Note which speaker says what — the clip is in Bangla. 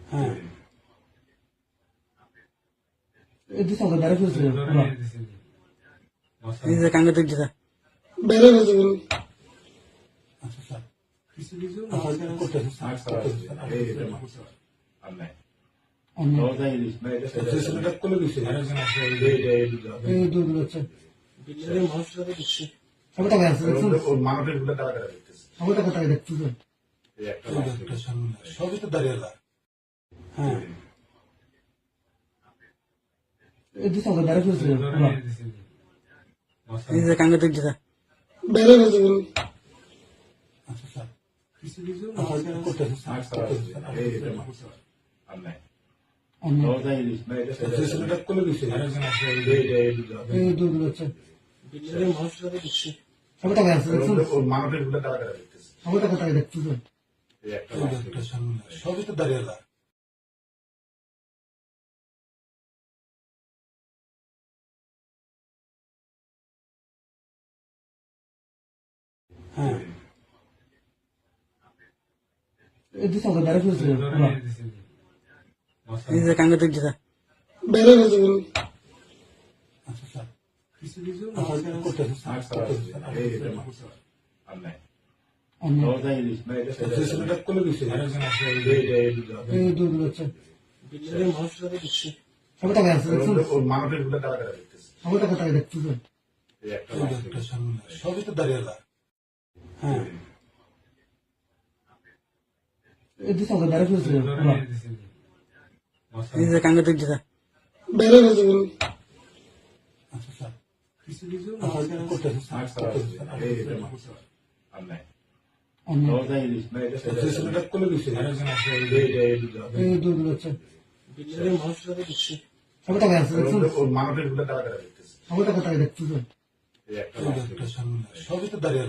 Speaker 1: হ্যাঁ এই দিস আমাকে ডাইরেক্ট হয়েছিল এই যে কাঙ্গে দেখছি স্যার
Speaker 2: বাইরে গেছে বলুন।
Speaker 1: আচ্ছা স্যার কিছু কিছু করতেছে এই দুধ হচ্ছে সবাই টাকা আছে সবাই টাকা টাকা দেখছি সবই তো দাঁড়িয়ে হ্যাঁ এই দিস আমাকে ডাইরেক্ট হয়েছিল এই যে কাঙ্গে দেখছি স্যার
Speaker 2: বাইরে গেছে বলুন।
Speaker 1: আচ্ছা স্যার কিছু কিছু করতেছে এই দুধ হচ্ছে সবাই টাকা আছে সবাই টাকা টাকা দেখছি সবই তো দাঁড়িয়ে হ্যাঁ এই দিস আমাকে ডাইরেক্ট হয়েছিল এই যে কাঙ্গে দেখছি স্যার
Speaker 2: বাইরে গেছে বলুন।
Speaker 1: আচ্ছা স্যার কিছু কিছু করতেছে এই দুধ হচ্ছে সবাই টাকা আছে সবাই টাকা টাকা দেখছি সবই তো দাঁড়িয়ে হ্যাঁ এই দিস আমাকে ডাইরেক্ট হয়েছিল এই যে কাঙ্গে দেখছি স্যার
Speaker 2: বাইরে গেছে বলুন।
Speaker 1: আচ্ছা স্যার কিছু কিছু করতেছে এই দুধ হচ্ছে সবাই টাকা আছে সবাই টাকা টাকা দেখছি সবই তো দাঁড়িয়ে